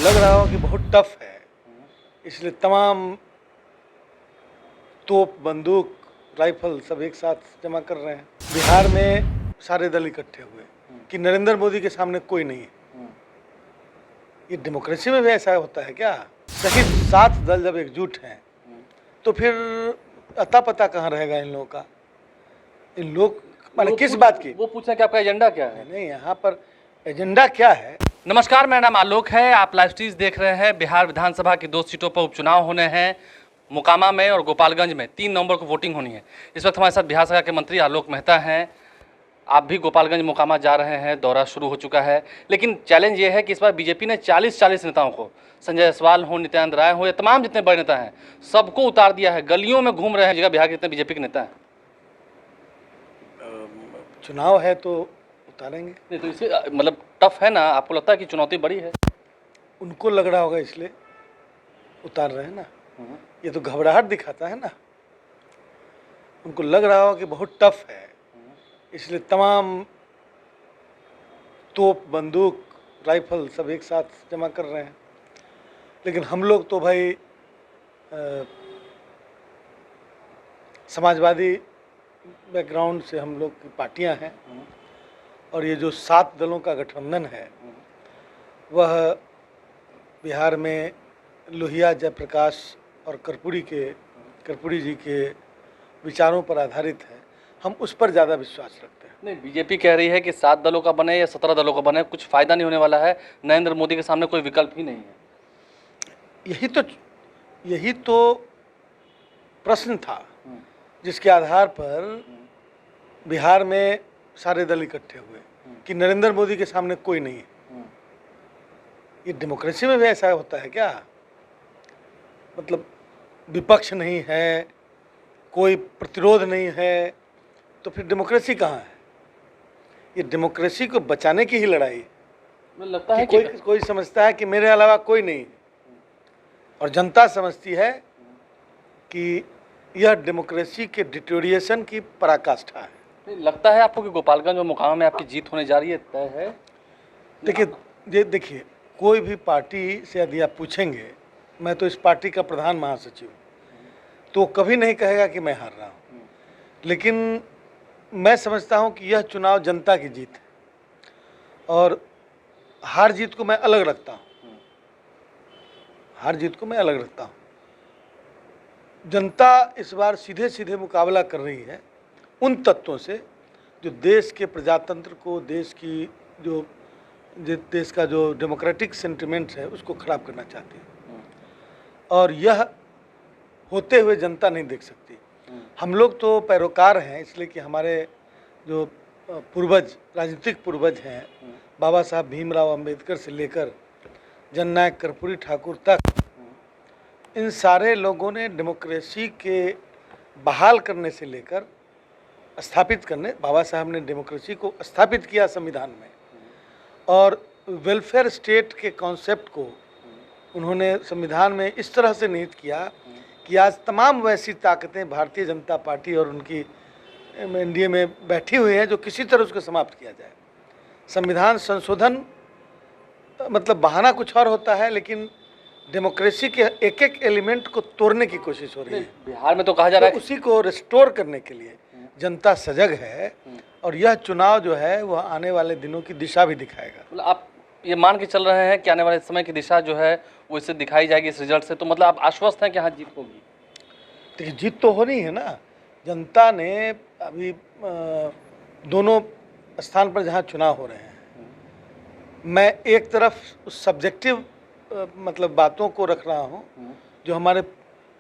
लग रहा हो कि बहुत टफ है, इसलिए तमाम तोप, बंदूक, राइफल सब एक साथ जमा कर रहे हैं। बिहार में सारे दल इकट्ठे हुए कि नरेंद्र मोदी के सामने कोई नहीं है। ये डेमोक्रेसी में भी ऐसा होता है क्या? सही 7 दल जब एकजुट हैं तो फिर अता पता कहाँ रहेगा इन लोगों का? इन लोग माने किस बात की? वो पूछना कि आपका एजेंडा क्या है? नहीं, यहाँ पर एजेंडा क्या है? नमस्कार, मेरा नाम आलोक है। आप लाइव स्ट्रीम देख रहे हैं। बिहार विधानसभा की 2 सीटों पर उपचुनाव होने हैं। मोकामा में और गोपालगंज में 3 नवंबर को वोटिंग होनी है। इस वक्त हमारे साथ बिहार सरकार के मंत्री आलोक मेहता हैं। आप भी गोपालगंज मोकामा जा रहे हैं, दौरा शुरू हो चुका है। लेकिन चैलेंज ये है कि इस बार बीजेपी ने 40 नेताओं को, संजय जायसवाल हो, नित्यानंद राय हो, या तमाम जितने बड़े नेता हैं सबको उतार दिया है। गलियों में घूम रहे हैं जगह बिहार के जितने बीजेपी के नेता हैं। चुनाव है तो उतारेंगे। नहीं तो इसे मतलब टफ है ना? आपको लगता है कि चुनौती बड़ी है? उनको लग रहा होगा इसलिए उतार रहे हैं ना। ये तो घबराहट दिखाता है ना। उनको लग रहा होगा कि बहुत टफ है, इसलिए तमाम तोप, बंदूक, राइफल सब एक साथ जमा कर रहे हैं। लेकिन हम लोग तो भाई समाजवादी बैकग्राउंड से हम लोग की पार्टियां हैं, और ये जो 7 दलों का गठबंधन है वह बिहार में लोहिया, जयप्रकाश और कर्पूरी जी के विचारों पर आधारित है। हम उस पर ज़्यादा विश्वास रखते हैं। नहीं, बीजेपी कह रही है कि 7 दलों का बने या 17 दलों का बने, कुछ फायदा नहीं होने वाला है। नरेंद्र मोदी के सामने कोई विकल्प ही नहीं है। यही तो प्रश्न था जिसके आधार पर बिहार में सारे दल इकट्ठे हुए कि नरेंद्र मोदी के सामने कोई नहीं है। ये डेमोक्रेसी में भी ऐसा होता है क्या? मतलब विपक्ष नहीं है, कोई प्रतिरोध नहीं है, तो फिर डेमोक्रेसी कहाँ है? ये डेमोक्रेसी को बचाने की ही लड़ाई है। मुझे लगता है कि कोई समझता है कि मेरे अलावा कोई नहीं है, और जनता समझती है कि यह डेमोक्रेसी के डिटोरिएशन की पराकाष्ठा है। लगता है आपको कि गोपालगंज और मोकामा में आपकी जीत होने जा रही है, तय है? देखिए, कोई भी पार्टी से यदि आप पूछेंगे, मैं तो इस पार्टी का प्रधान महासचिव हूँ, तो कभी नहीं कहेगा कि मैं हार रहा हूँ। लेकिन मैं समझता हूँ कि यह चुनाव जनता की जीत है, और हार जीत को मैं अलग रखता हूँ। जनता इस बार सीधे सीधे मुकाबला कर रही है उन तत्वों से जो देश के प्रजातंत्र को, देश का जो डेमोक्रेटिक सेंटिमेंट है उसको खराब करना चाहती है, और यह होते हुए जनता नहीं देख सकती। हम लोग तो पैरोकार हैं, इसलिए कि हमारे जो पूर्वज, राजनीतिक पूर्वज हैं, बाबा साहब भीमराव अंबेडकर से लेकर जननायक कर्पूरी ठाकुर तक, इन सारे लोगों ने डेमोक्रेसी के बहाल करने से लेकर स्थापित करने, बाबा साहब ने डेमोक्रेसी को स्थापित किया संविधान में, और वेलफेयर स्टेट के कॉन्सेप्ट को उन्होंने संविधान में इस तरह से निहित किया कि आज तमाम वैसी ताकतें भारतीय जनता पार्टी और उनकी एनडीए में बैठी हुई हैं जो किसी तरह उसको समाप्त किया जाए। संविधान संशोधन मतलब बहाना कुछ और होता है, लेकिन डेमोक्रेसी के एक एक एलिमेंट को तोड़ने की कोशिश हो रही है। बिहार में तो कहा जा रहा है उसी को रिस्टोर करने के लिए जनता सजग है, और यह चुनाव जो है वह आने वाले दिनों की दिशा भी दिखाएगा। मतलब आप ये मान के चल रहे हैं कि आने वाले समय की दिशा जो है वो इससे दिखाई जाएगी, इस रिजल्ट से? तो मतलब आप आश्वस्त हैं कि हाँ, जीत होगी? देखिए, जीत तो होनी है ना। जनता ने अभी दोनों स्थान पर जहाँ चुनाव हो रहे हैं, मैं एक तरफ उस सब्जेक्टिव मतलब बातों को रख रहा हूँ जो हमारे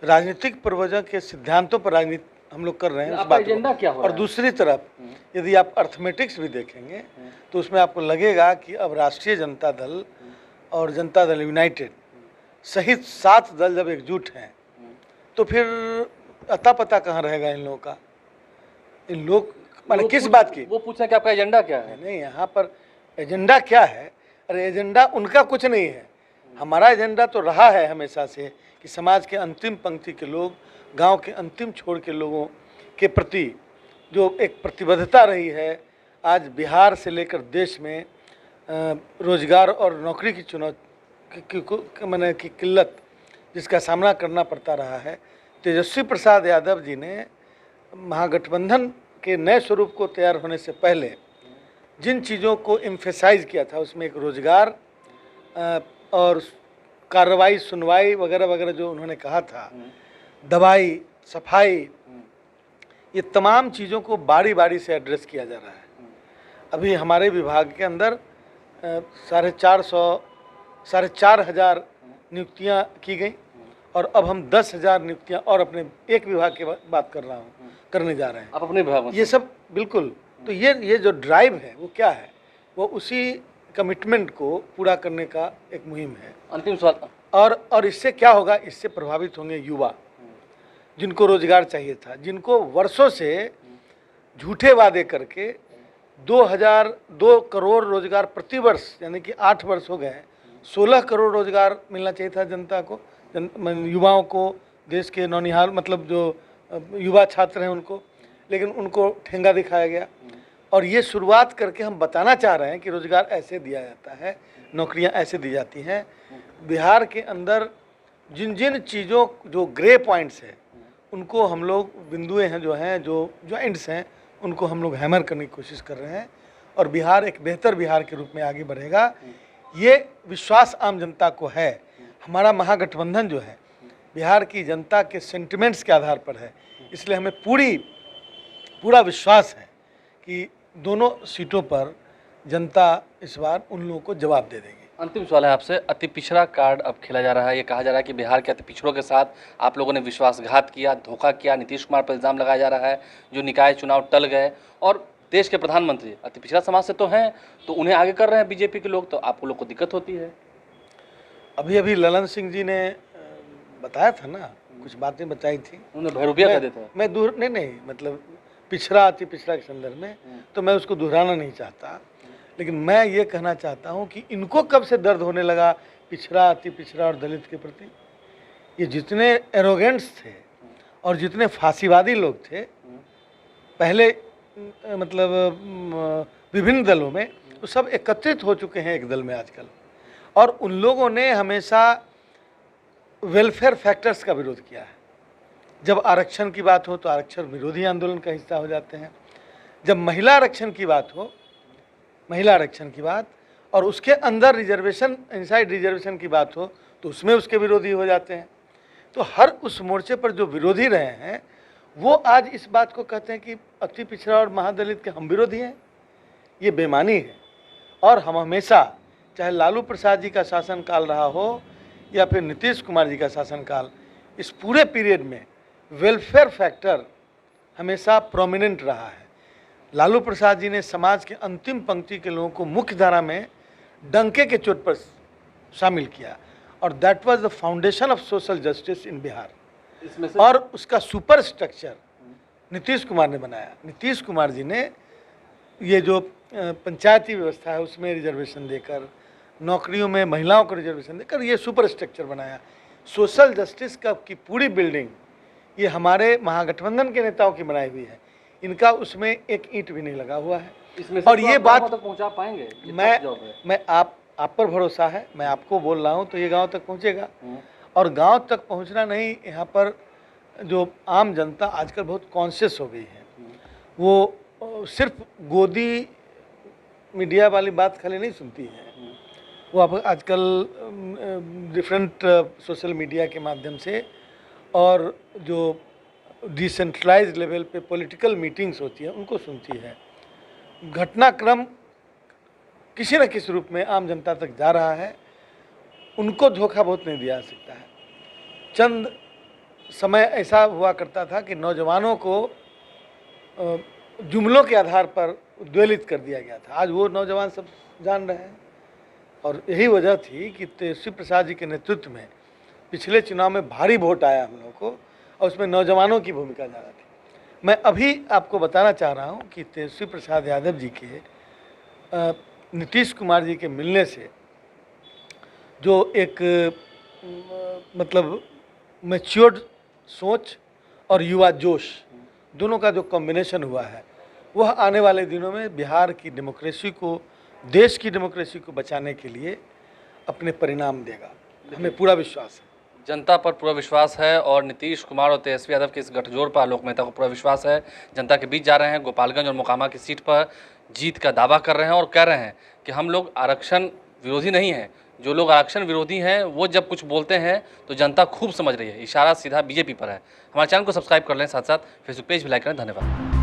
राजनीतिक पूर्वजों के सिद्धांतों पर राजनीति हम लोग कर रहे हैं, उस बात को। और दूसरी तरफ यदि आप अर्थमेटिक्स भी देखेंगे तो उसमें आपको लगेगा कि अब राष्ट्रीय जनता दल और जनता दल यूनाइटेड सहित 7 दल जब एकजुट हैं तो फिर अता पता कहाँ रहेगा इन लोगों का? इन लोग माने किस बात की? वो पूछना कि आपका एजेंडा क्या है? नहीं, यहाँ पर एजेंडा क्या है? अरे एजेंडा उनका कुछ नहीं है। हमारा एजेंडा तो रहा है हमेशा से कि समाज के अंतिम पंक्ति के लोग, गांव के अंतिम छोर के लोगों के प्रति जो एक प्रतिबद्धता रही है, आज बिहार से लेकर देश में रोजगार और नौकरी की मैंने की किल्लत जिसका सामना करना पड़ता रहा है, तेजस्वी प्रसाद यादव जी ने महागठबंधन के नए स्वरूप को तैयार होने से पहले जिन चीज़ों को एम्फेसाइज किया था उसमें एक रोजगार और कार्रवाई सुनवाई वगैरह वगैरह जो उन्होंने कहा था, दवाई सफाई, ये तमाम चीज़ों को बारी बारी से एड्रेस किया जा रहा है। अभी हमारे विभाग के अंदर 4,500 नियुक्तियां की गई और अब हम 10,000 नियुक्तियां और अपने एक विभाग की बात कर रहा हूं करने जा रहे हैं। आप अपने विभाग में ये सब बिल्कुल, तो ये जो ड्राइव है वो क्या है, वो उसी कमिटमेंट को पूरा करने का एक मुहिम है। अंतिम सवाल, और इससे क्या होगा, इससे प्रभावित होंगे युवा जिनको रोजगार चाहिए था, जिनको वर्षों से झूठे वादे करके 2 करोड़ रोजगार प्रतिवर्ष, यानी कि 8 वर्ष हो गए, 16 करोड़ रोजगार मिलना चाहिए था जनता को, युवाओं को, देश के नौनिहाल मतलब जो युवा छात्र हैं उनको, लेकिन उनको ठेंगा दिखाया गया। और ये शुरुआत करके हम बताना चाह रहे हैं कि रोजगार ऐसे दिया जाता है, नौकरियां ऐसे दी जाती हैं। बिहार के अंदर जिन जिन चीज़ों जो ग्रे पॉइंट्स हैं उनको हम लोग बिंदुएं हैं जो जॉइंट्स हैं उनको हम लोग हैमर करने की कोशिश कर रहे हैं और बिहार एक बेहतर बिहार के रूप में आगे बढ़ेगा। ये विश्वास आम जनता को है। हमारा महागठबंधन जो है बिहार की जनता के सेंटिमेंट्स के आधार पर है, इसलिए हमें पूरा विश्वास है कि दोनों सीटों पर जनता इस बार उन लोगों को जवाब दे देगी। अंतिम सवाल है आपसे, अति पिछड़ा कार्ड अब खेला जा रहा है। ये कहा जा रहा है कि बिहार के अति पिछड़ों के साथ आप लोगों ने विश्वासघात किया, धोखा किया, नीतीश कुमार पर इल्ज़ाम लगाया जा रहा है, जो निकाय चुनाव टल गए और देश के प्रधानमंत्री अति पिछड़ा समाज से तो हैं, तो उन्हें आगे कर रहे हैं बीजेपी के लोग, तो आपको लोग को दिक्कत होती है। अभी ललन सिंह जी ने बताया था ना, कुछ बातें बताई थी, उन्होंने भैरूपिया कह देते हैं। मैं दूर नहीं मतलब पिछड़ा अति पिछड़ा के संदर्भ में तो मैं उसको दोहराना नहीं चाहता, लेकिन मैं ये कहना चाहता हूँ कि इनको कब से दर्द होने लगा पिछड़ा, अति पिछड़ा और दलित के प्रति। ये जितने एरोगेंट्स थे और जितने फांसीवादी लोग थे पहले, मतलब विभिन्न दलों में, तो सब एकत्रित हो चुके हैं एक दल में आजकल। और उन लोगों ने हमेशा वेलफेयर फैक्टर्स का विरोध किया है। जब आरक्षण की बात हो तो आरक्षण विरोधी आंदोलन का हिस्सा हो जाते हैं। जब महिला आरक्षण की बात हो, महिला आरक्षण की बात, और उसके अंदर रिजर्वेशन, इनसाइड रिजर्वेशन की बात हो तो उसमें उसके विरोधी हो जाते हैं। तो हर उस मोर्चे पर जो विरोधी रहे हैं वो आज इस बात को कहते हैं कि अति पिछड़ा और महादलित के हम विरोधी हैं। ये बेईमानी है। और हम हमेशा, चाहे लालू प्रसाद जी का शासनकाल रहा हो या फिर नीतीश कुमार जी का शासनकाल, इस पूरे पीरियड में वेलफेयर फैक्टर हमेशा प्रोमिनेंट रहा है। लालू प्रसाद जी ने समाज के अंतिम पंक्ति के लोगों को मुख्य धारा में डंके के चोट पर शामिल किया, और that was the foundation of social justice in Bihar. और उसका सुपर स्ट्रक्चर नीतीश कुमार ने बनाया। नीतीश कुमार जी ने ये जो पंचायती व्यवस्था है उसमें रिजर्वेशन देकर, नौकरियों में महिलाओं को रिजर्वेशन देकर ये सुपर स्ट्रक्चर बनाया। सोशल जस्टिस का की पूरी बिल्डिंग ये हमारे महागठबंधन के नेताओं की बनाई हुई है। इनका उसमें एक ईंट भी नहीं लगा हुआ है। और ये बात तक पहुंचा पाएंगे? मैं आप पर भरोसा है, मैं आपको बोल रहा हूँ तो ये गांव तक पहुँचेगा। और गांव तक पहुँचना नहीं, यहाँ पर जो आम जनता आजकल बहुत कॉन्शियस हो गई है, वो सिर्फ गोदी मीडिया वाली बात खाली नहीं सुनती है। वो अब आजकल डिफरेंट सोशल मीडिया के माध्यम से और जो डिसेंट्रलाइज्ड लेवल पे पॉलिटिकल मीटिंग्स होती हैं उनको सुनती है। घटनाक्रम किसी न किसी रूप में आम जनता तक जा रहा है। उनको धोखा बहुत नहीं दिया जा सकता है। चंद समय ऐसा हुआ करता था कि नौजवानों को जुमलों के आधार पर उद्वेलित कर दिया गया था। आज वो नौजवान सब जान रहे हैं। और यही वजह थी कि तेजस्वी प्रसाद जी के नेतृत्व में पिछले चुनाव में भारी वोट आया हम लोग को, और उसमें नौजवानों की भूमिका ज़्यादा थी। मैं अभी आपको बताना चाह रहा हूँ कि तेजस्वी प्रसाद यादव जी के नीतीश कुमार जी के मिलने से जो एक मतलब मैच्योर्ड सोच और युवा जोश दोनों का जो कॉम्बिनेशन हुआ है, वह आने वाले दिनों में बिहार की डेमोक्रेसी को, देश की डेमोक्रेसी को बचाने के लिए अपने परिणाम देगा, हमें पूरा विश्वास है। जनता पर पूरा विश्वास है और नीतीश कुमार और तेजस्वी यादव के इस गठजोड़ पर आलोक मेहता को पूरा विश्वास है। जनता के बीच जा रहे हैं, गोपालगंज और मोकामा की सीट पर जीत का दावा कर रहे हैं और कह रहे हैं कि हम लोग आरक्षण विरोधी नहीं हैं। जो लोग आरक्षण विरोधी हैं वो जब कुछ बोलते हैं तो जनता खूब समझ रही है। इशारा सीधा बीजेपी पर है। हमारे चैनल को सब्सक्राइब कर लें, साथ साथ फेसबुक पेज भी लाइक करें। धन्यवाद।